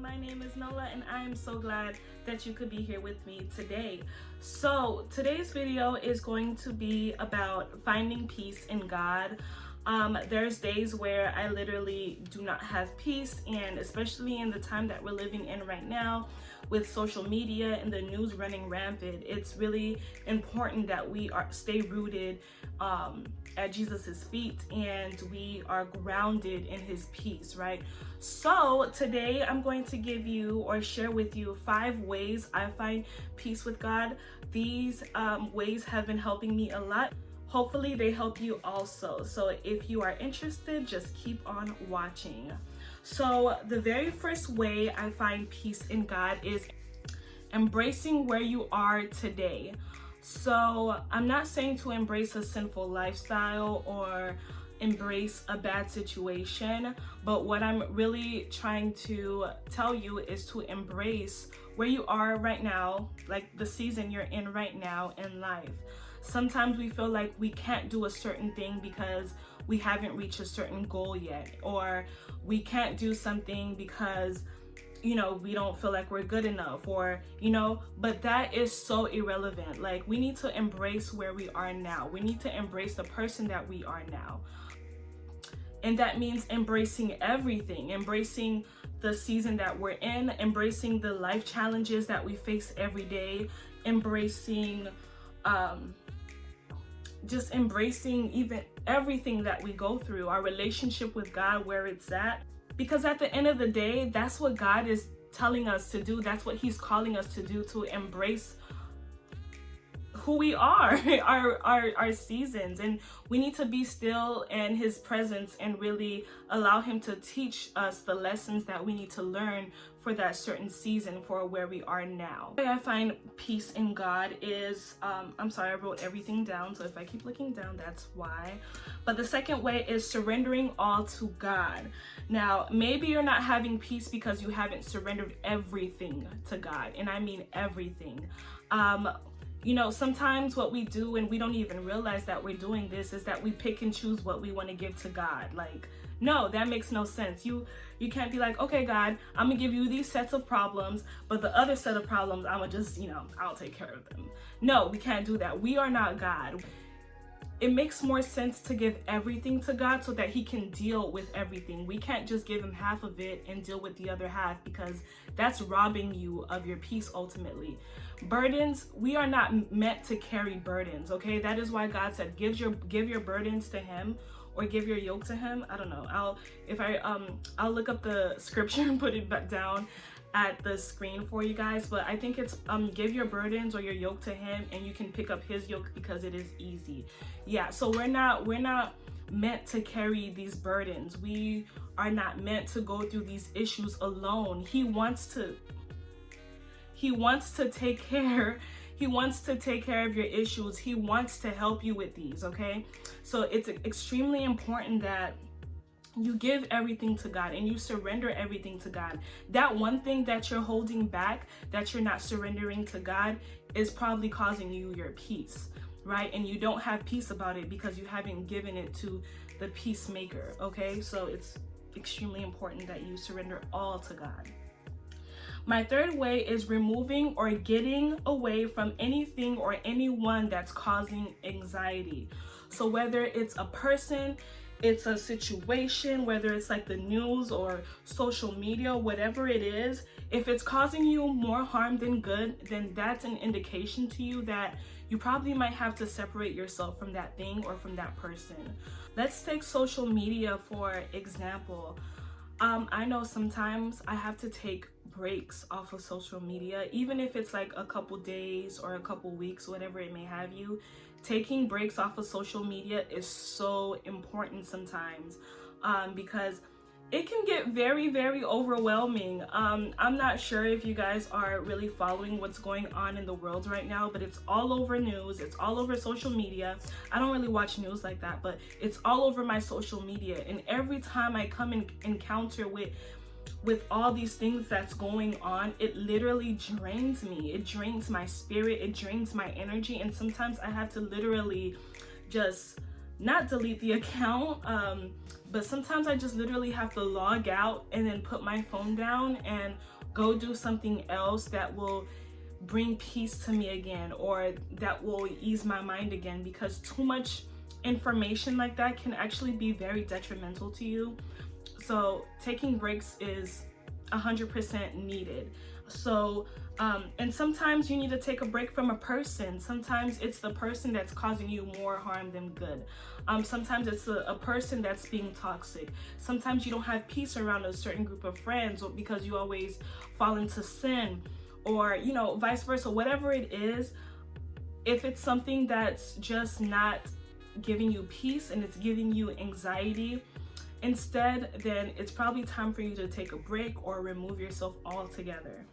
my name is Nola and I am so glad that you could be here with me today. So today's video is going to be about finding peace in God. There's days where I literally do not have peace, and especially in the time that we're living in right now with social media and the news running rampant, it's really important that we stay rooted at Jesus's feet and we are grounded in his peace, right? So today I'm going to give you or share with you 5 ways I find peace with God. These ways have been helping me a lot. Hopefully they help you also. So if you are interested, just keep on watching. So the very first way I find peace in God is embracing where you are today. So I'm not saying to embrace a sinful lifestyle or embrace a bad situation, but what I'm really trying to tell you is to embrace where you are right now, like the season you're in right now in life. Sometimes we feel like we can't do a certain thing because we haven't reached a certain goal yet, or we can't do something because we don't feel like we're good enough, or but that is so irrelevant. Like, we need to embrace where we are now. We need to embrace the person that we are now. And that means embracing everything, embracing the season that we're in, embracing the life challenges that we face every day, embracing just embracing even everything that we go through, our relationship with God, where it's at. Because at the end of the day, that's what God is telling us to do. That's what he's calling us to do, to embrace who we are, our seasons. And we need to be still in his presence and really allow him to teach us the lessons that we need to learn for that certain season, for where we are now. The way I find peace in God is, I'm sorry, I wrote everything down, so if I keep looking down, that's why. But the second way is surrendering all to God. Now, maybe you're not having peace because you haven't surrendered everything to God, and I mean everything. Sometimes what we do, and we don't even realize that we're doing this, is that we pick and choose what we want to give to God. Like, no, that makes no sense. You can't be like, okay, God, I'm gonna give you these sets of problems, but the other set of problems, I'm gonna just, I'll take care of them. No, we can't do that. We are not God. It makes more sense to give everything to God so that he can deal with everything. We can't just give him half of it and deal with the other half, because that's robbing you of your peace ultimately. Burdens, we are not meant to carry burdens, okay? That is why God said, give your burdens to him, or give your yoke to him. I don't know. I'll look up the scripture and put it back down at the screen for you guys, but I think it's give your burdens or your yoke to him, and you can pick up his yoke because it is easy. Yeah, so we're not meant to carry these burdens. We are not meant to go through these issues alone. He wants to take care of your issues. He wants to help you with these, okay? So it's extremely important that you give everything to God and you surrender everything to God. That one thing that you're holding back, that you're not surrendering to God, is probably causing you your peace, right? And you don't have peace about it because you haven't given it to the peacemaker, okay? So it's extremely important that you surrender all to God. My third way is removing or getting away from anything or anyone that's causing anxiety. So whether it's a person, it's a situation, whether it's like the news or social media, whatever it is, if it's causing you more harm than good, then that's an indication to you that you probably might have to separate yourself from that thing or from that person. Let's take social media for example. I know sometimes I have to take breaks off of social media, even if it's like a couple days or a couple weeks, whatever it may have you. Taking breaks off of social media is so important sometimes, because it can get very, very overwhelming. I'm not sure if you guys are really following what's going on in the world right now, but it's all over news, it's all over social media. I don't really watch news like that, but it's all over my social media. And every time I come in encounter with all these things that's going on, it literally drains me. It drains my spirit, it drains my energy, and sometimes I have to literally just not delete the account, but sometimes I just literally have to log out and then put my phone down and go do something else that will bring peace to me again, or that will ease my mind again, because too much information like that can actually be very detrimental to you. So taking breaks is 100% needed. So and sometimes you need to take a break from a person. Sometimes it's the person that's causing you more harm than good. Sometimes it's a person that's being toxic. Sometimes you don't have peace around a certain group of friends, or because you always fall into sin, or vice versa. Whatever it is, if it's something that's just not giving you peace and it's giving you anxiety instead, then it's probably time for you to take a break or remove yourself altogether.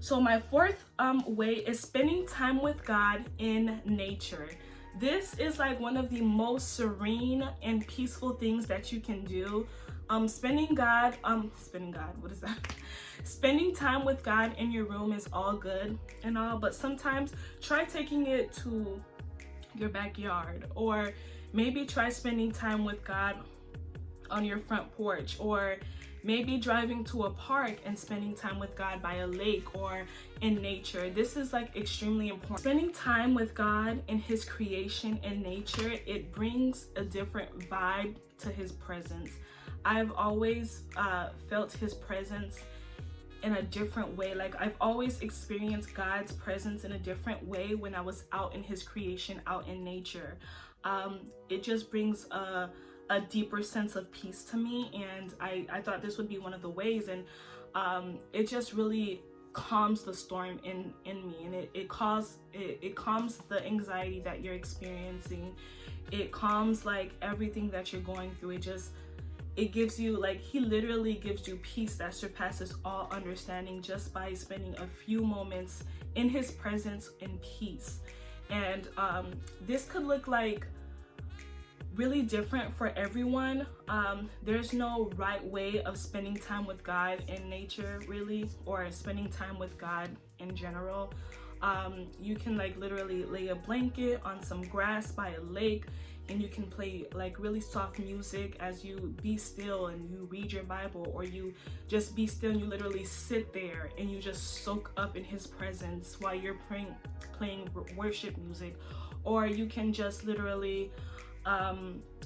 So my fourth way is spending time with God in nature. This is like one of the most serene and peaceful things that you can do. Spending time with God in your room is all good and all, but sometimes try taking it to your backyard, or maybe try spending time with God on your front porch, or maybe driving to a park and spending time with God by a lake or in nature. This is like extremely important. Spending time with God in his creation and nature, it brings a different vibe to his presence. I've always felt his presence in a different way. Like, I've always experienced God's presence in a different way when I was out in his creation, out in nature. It just brings a deeper sense of peace to me, and I thought this would be one of the ways. And it just really calms the storm in me, and it calms the anxiety that you're experiencing. It calms like everything that you're going through. It gives you, like, he literally gives you peace that surpasses all understanding just by spending a few moments in his presence in peace. And this could look like really different for everyone. There's no right way of spending time with God in nature, really, or spending time with God in general. You can like literally lay a blanket on some grass by a lake, and you can play like really soft music as you be still and you read your Bible, or you just be still and you literally sit there and you just soak up in his presence while you're playing worship music. Or you can just literally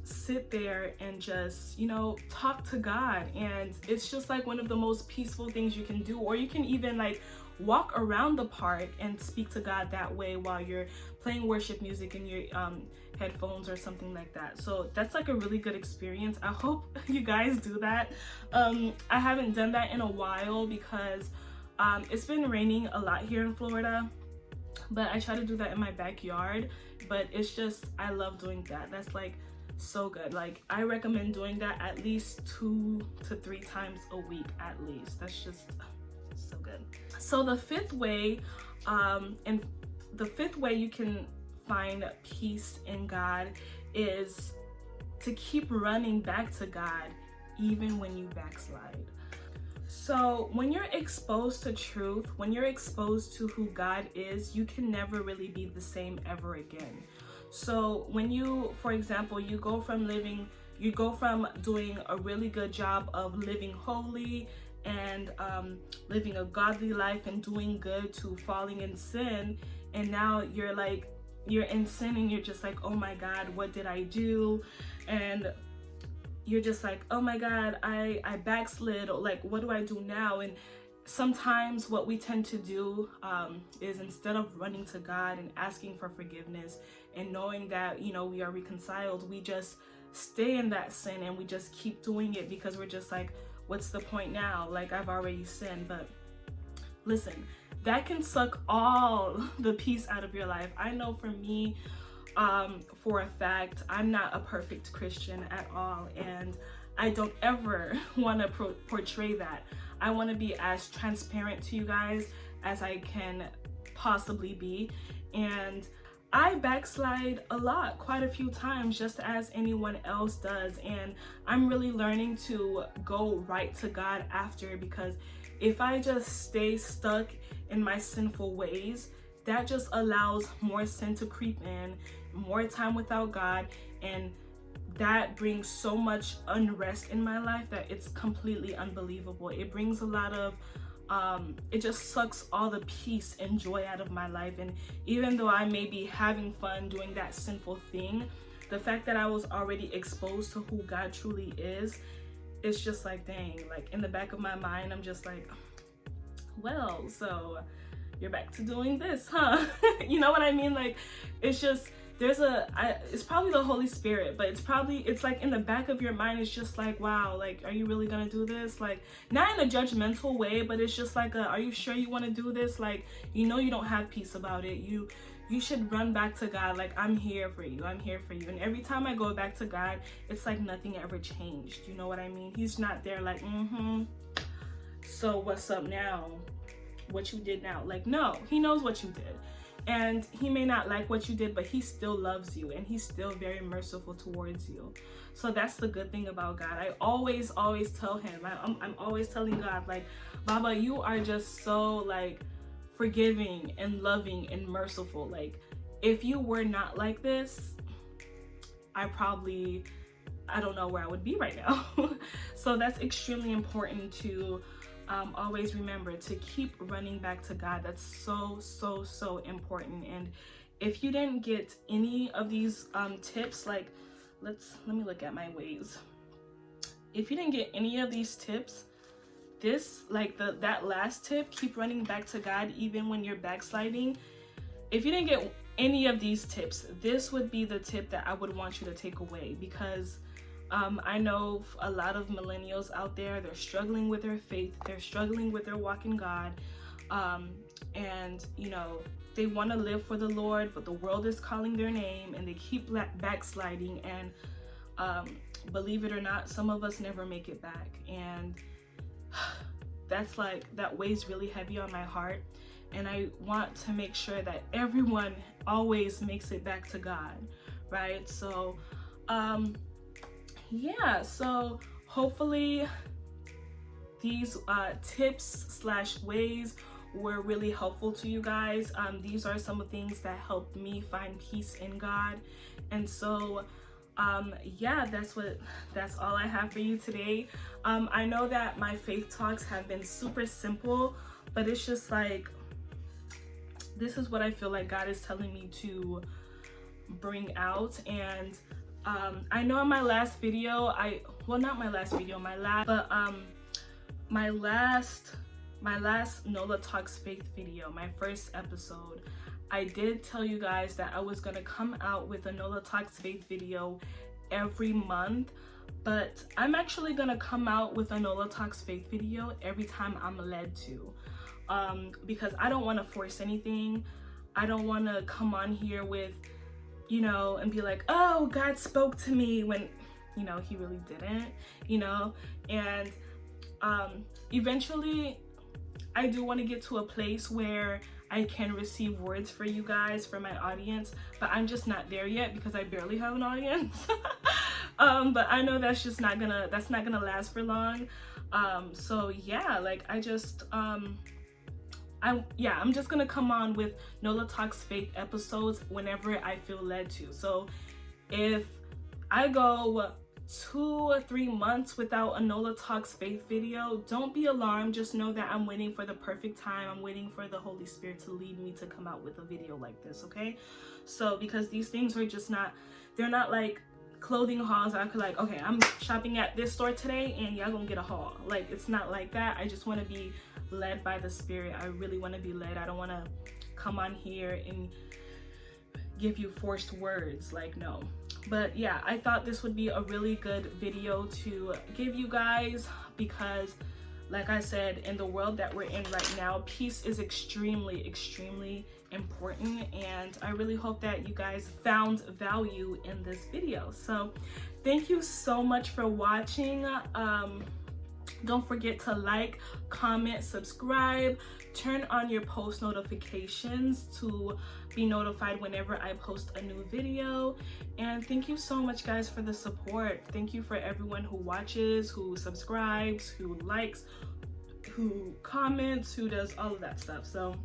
sit there and just talk to God, and it's just like one of the most peaceful things you can do. Or you can even like walk around the park and speak to God that way while you're playing worship music in your headphones or something like that. So that's like a really good experience. I hope you guys do that. I haven't done that in a while because it's been raining a lot here in Florida, but I try to do that in my backyard. But it's just, I love doing that. That's like so good. Like, I recommend doing that at least 2 to 3 times a week at least. That's just so good. So the fifth way you can find peace in God is to keep running back to God even when you backslide. So when you're exposed to truth, when you're exposed to who God is, you can never really be the same ever again. So when you, for example, you go from doing a really good job of living holy and living a godly life and doing good, to falling in sin, and now you're in sin and you're just like, oh my God, what did I do? And you're just like, oh my God, I backslid, or like, what do I do now? And sometimes what we tend to do is, instead of running to God and asking for forgiveness and knowing that, we are reconciled, we just stay in that sin and we just keep doing it because we're just like, what's the point now? Like, I've already sinned. But listen, that can suck all the peace out of your life. I know for me, for a fact, I'm not a perfect Christian at all, and I don't ever want to portray that. I want to be as transparent to you guys as I can possibly be, and I backslide a lot, quite a few times, just as anyone else does. And I'm really learning to go right to God after, because if I just stay stuck in my sinful ways, that just allows more sin to creep in, more time without God, and that brings so much unrest in my life that it's completely unbelievable. It brings a lot of it just sucks all the peace and joy out of my life. And even though I may be having fun doing that sinful thing, the fact that I was already exposed to who God truly is, it's just like, dang, like in the back of my mind, I'm just like, well, so you're back to doing this, huh? You know what I mean? Like, it's just, it's probably the Holy Spirit, but it's like in the back of your mind, it's just like, wow, like, are you really gonna do this? Like, not in a judgmental way, but it's just like, are you sure you want to do this? Like, you know, you don't have peace about it. You should run back to God. Like, I'm here for you. I'm here for you. And every time I go back to God, it's like nothing ever changed. You know what I mean? He's not there like, so what's up now? What you did now? Like, no, he knows what you did. And he may not like what you did, but he still loves you, and he's still very merciful towards you. So that's the good thing about God. I always tell him, I'm always telling God, like, Baba, you are just so like forgiving and loving and merciful. Like, if you were not like this, I don't know where I would be right now. So that's extremely important to always remember, to keep running back to God. That's so important. And if you didn't get any of these tips, like, let me look at my ways. If you didn't get any of these tips, this, like that last tip, keep running back to God even when you're backsliding. If you didn't get any of these tips, this would be the tip that I would want you to take away, because I know a lot of millennials out there, they're struggling with their faith, they're struggling with their walk in God, and you know, they want to live for the Lord, but the world is calling their name, and they keep backsliding. And believe it or not, some of us never make it back, and that's like, that weighs really heavy on my heart. And I want to make sure that everyone always makes it back to God, right? So yeah, so hopefully these tips / ways were really helpful to you guys. These are some of the things that helped me find peace in God. And so yeah, that's all I have for you today. I know that my faith talks have been super simple, but it's just like, this is what I feel like God is telling me to bring out. And I know in my last video, my last Nola Talks Faith video, my first episode, I did tell you guys that I was gonna come out with a Nola Talks Faith video every month, but I'm actually gonna come out with a Nola Talks Faith video every time I'm led to, because I don't want to force anything. I don't want to come on here with, you know, and be like, oh, God spoke to me, when, you know, he really didn't, you know. And eventually I do want to get to a place where I can receive words for you guys, for my audience, but I'm just not there yet because I barely have an audience. But I know that's not gonna last for long. So yeah, like, I'm just gonna come on with Nola Talks Faith episodes whenever I feel led to. So if I go 2 or 3 months without a Nola Talks Faith video, don't be alarmed. Just know that I'm waiting for the perfect time. I'm waiting for the Holy Spirit to lead me to come out with a video like this, okay? So because these things are just they're not like clothing hauls. I could like, okay, I'm shopping at this store today and y'all gonna get a haul. Like, it's not like that. I just want to be led by the Spirit. I really want to be led. I don't want to come on here and give you forced words, like, no. But yeah, I thought this would be a really good video to give you guys, because like I said, in the world that we're in right now, peace is extremely important, and I really hope that you guys found value in this video. So thank you so much for watching. Don't forget to like, comment, subscribe, turn on your post notifications to be notified whenever I post a new video. And thank you so much, guys, for the support. Thank you for everyone who watches, who subscribes, who likes, who comments, who does all of that stuff. So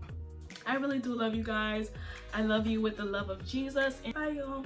I really do love you guys. I love you with the love of Jesus. And bye, y'all.